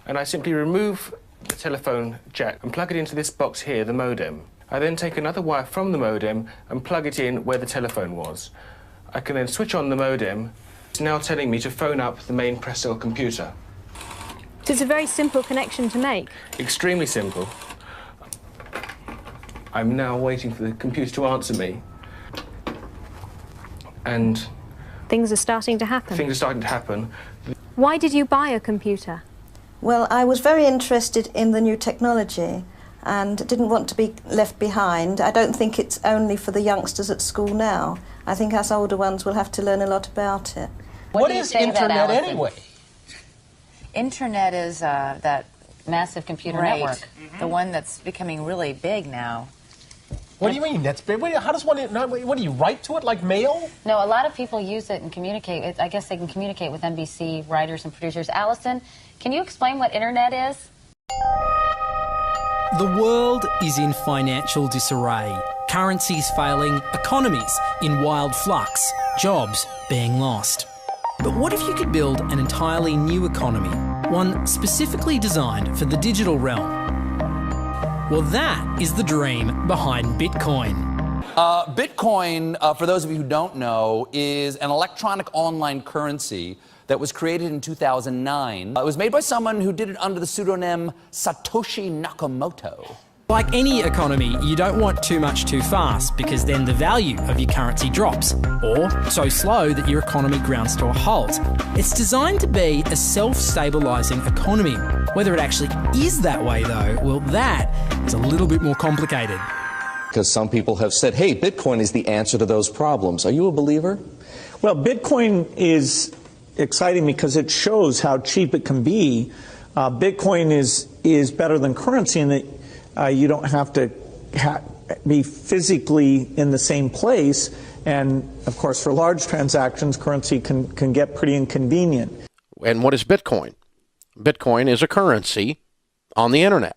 and I simply remove the telephone jack and plug it into this box here, the modem. I then take another wire from the modem and plug it in where the telephone was. I can then switch on the modem. It's now telling me to phone up the main press cell computer. So it's a very simple connection to make. Extremely simple. I'm now waiting for the computer to answer me. And things are starting to happen. Things are starting to happen. Why did you buy a computer? Well, I was very interested in the new technology and didn't want to be left behind. I don't think it's only for the youngsters at school now. I think us older ones will have to learn a lot about it. What is Internet anyway? Internet is that massive computer network, the one that's becoming really big now. What do you mean? That's big. How does one? What do you write to it like mail? No, a lot of people use it and communicate. I guess they can communicate with NBC writers and producers. Allison, can you explain what Internet is? The world is in financial disarray. Currencies failing, economies in wild flux, jobs being lost. But what if you could build an entirely new economy, one specifically designed for the digital realm? Well, that is the dream behind Bitcoin. Bitcoin, for those of you who don't know, is an electronic online currency that was created in 2009. It was made by someone who did it under the pseudonym Satoshi Nakamoto. Like any economy, you don't want too much too fast because then the value of your currency drops, or so slow that your economy grounds to a halt. It's designed to be a self-stabilising economy. Whether it actually is that way though, well, that is a little bit more complicated. Because some people have said, hey, Bitcoin is the answer to those problems. Are you a believer? Well, Bitcoin is exciting because it shows how cheap it can be. Bitcoin is better than currency in that you don't have to be physically in the same place. And, of course, for large transactions, currency can get pretty inconvenient. And what is Bitcoin? Bitcoin is a currency on the internet.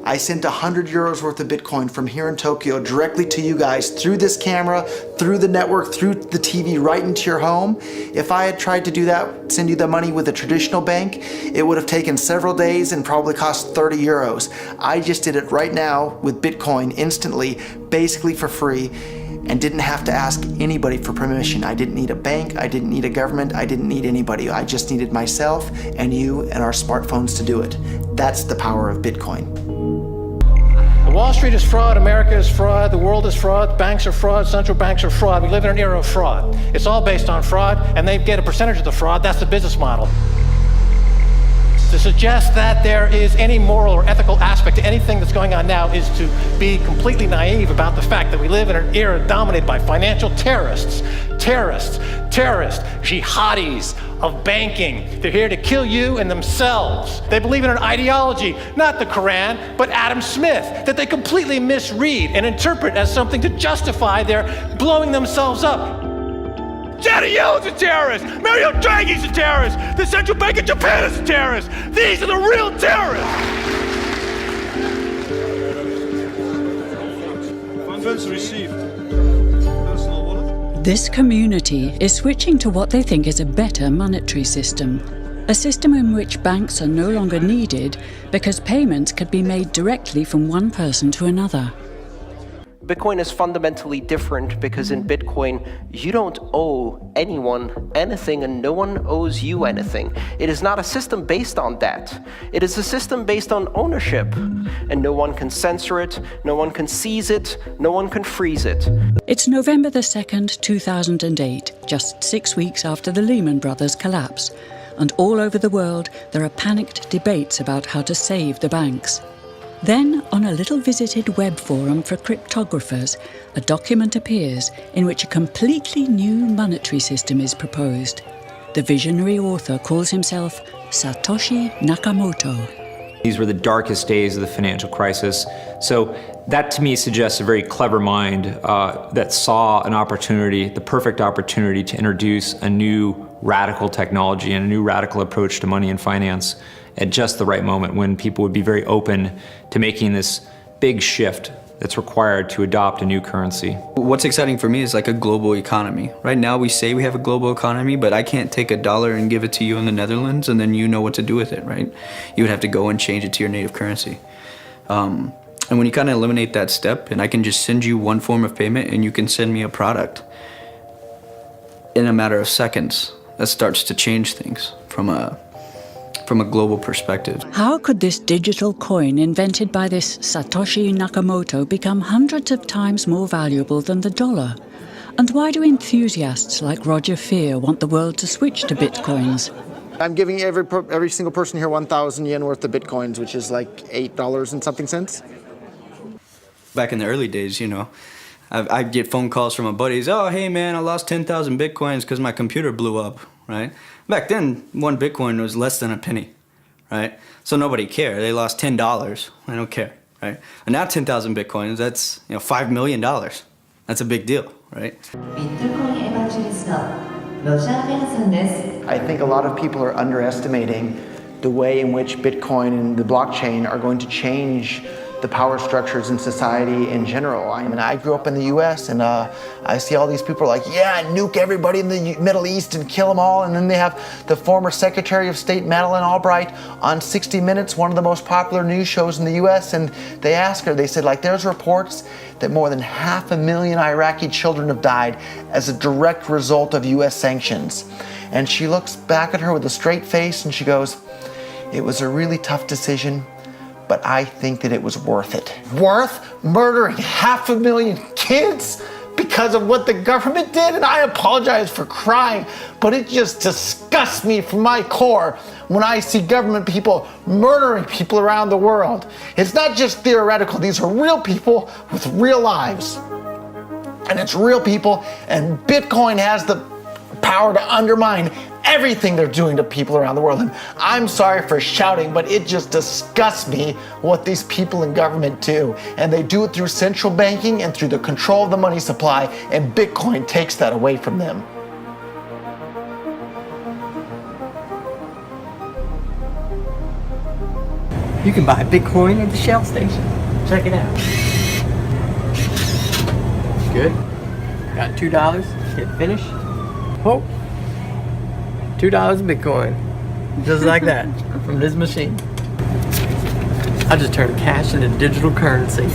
I sent 100 euros worth of Bitcoin from here in Tokyo directly to you guys through this camera, through the network, through the TV, right into your home. If I had tried to do that, send you the money with a traditional bank, it would have taken several days and probably cost 30 euros. I just did it right now with Bitcoin instantly, basically for free, and didn't have to ask anybody for permission. I didn't need a bank, I didn't need a government, I didn't need anybody. I just needed myself and you and our smartphones to do it. That's the power of Bitcoin. Wall Street is fraud, America is fraud, the world is fraud, banks are fraud, central banks are fraud. We live in an era of fraud. It's all based on fraud, and they get a percentage of the fraud. That's the business model. To suggest that there is any moral or ethical aspect to anything that's going on now is to be completely naive about the fact that we live in an era dominated by financial terrorists, jihadis of banking. They're here to kill you and themselves. They believe in an ideology, not the Quran, but Adam Smith, that they completely misread and interpret as something to justify their blowing themselves up. Janet Yellen's a terrorist! Mario Draghi's a terrorist! The Central Bank of Japan is a terrorist! These are the real terrorists! Funds received. This community is switching to what they think is a better monetary system. A system in which banks are no longer needed because payments could be made directly from one person to another. Bitcoin is fundamentally different because in Bitcoin, you don't owe anyone anything and no one owes you anything. It is not a system based on that. It is a system based on ownership. And no one can censor it, no one can seize it, no one can freeze it. It's November the 2nd, 2008, just 6 weeks after the Lehman Brothers collapse. And all over the world, there are panicked debates about how to save the banks. Then, on a little visited web forum for cryptographers, a document appears in which a completely new monetary system is proposed. The visionary author calls himself Satoshi Nakamoto. These were the darkest days of the financial crisis. So that to me suggests a very clever mind that saw an opportunity, the perfect opportunity to introduce a new radical technology and a new radical approach to money and finance at just the right moment when people would be very open to making this big shift that's required to adopt a new currency. What's exciting for me is like a global economy. Right now we say we have a global economy, but I can't take $1 and give it to you in the Netherlands and then you know what to do with it, right? You would have to go and change it to your native currency. And when you kind of eliminate that step, and I can just send you one form of payment and you can send me a product in a matter of seconds, that starts to change things from a global perspective. How could this digital coin invented by this Satoshi Nakamoto become hundreds of times more valuable than the dollar? And why do enthusiasts like Roger Fear want the world to switch to bitcoins? I'm giving every single person here 1,000 yen worth of bitcoins, which is like $8 and something cents. Back in the early days, you know, I'd get phone calls from my buddies. Oh, hey man, I lost 10,000 bitcoins because my computer blew up, right? Back then, one bitcoin was less than a penny, right? So nobody cared. They lost $10. I don't care, right? And now 10,000 bitcoins, that's $5 million. That's a big deal, right? I think a lot of people are underestimating the way in which Bitcoin and the blockchain are going to change the power structures in society in general. I mean, I grew up in the US and I see all these people like, yeah, nuke everybody in the Middle East and kill them all. And then they have the former Secretary of State, Madeleine Albright, on 60 Minutes, one of the most popular news shows in the US. And they asked her, they said, like, there's reports that more than 500,000 Iraqi children have died as a direct result of US sanctions. And she looks back at her with a straight face and she goes, it was a really tough decision, but I think that it was worth it. Worth murdering 500,000 kids because of what the government did? And I apologize for crying, but it just disgusts me from my core when I see government people murdering people around the world. It's not just theoretical, these are real people with real lives. And it's real people, and Bitcoin has the power to undermine everything they're doing to people around the world. And I'm sorry for shouting, but it just disgusts me what these people in government do. And they do it through central banking and through the control of the money supply, and Bitcoin takes that away from them. You can buy Bitcoin at the Shell station. Check it out. Good. Got $2. Hit finish. Oh. $2 Bitcoin. Just like that. From this machine. I just turned cash into digital currency.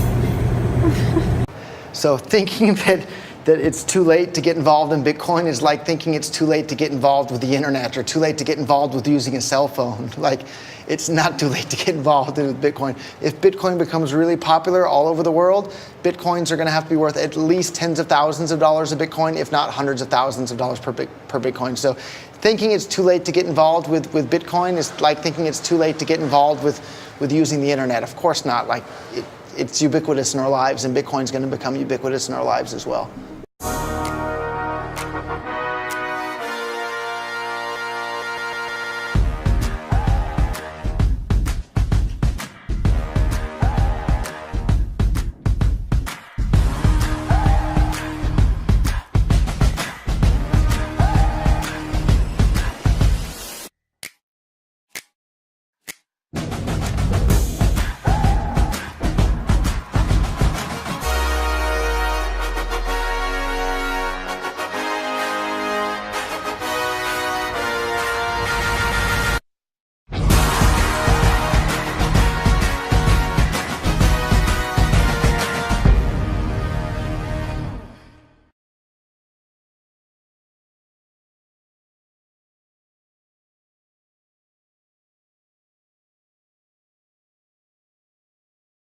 So thinking that it's too late to get involved in Bitcoin is like thinking it's too late to get involved with the internet or too late to get involved with using a cell phone. Like, it's not too late to get involved with Bitcoin. If Bitcoin becomes really popular all over the world, Bitcoins are going to have to be worth at least tens of thousands of dollars a Bitcoin, if not hundreds of thousands of dollars per Bitcoin. So thinking it's too late to get involved with Bitcoin is like thinking it's too late to get involved with using the internet. Of course not. Like, it's ubiquitous in our lives, and Bitcoin's going to become ubiquitous in our lives as well.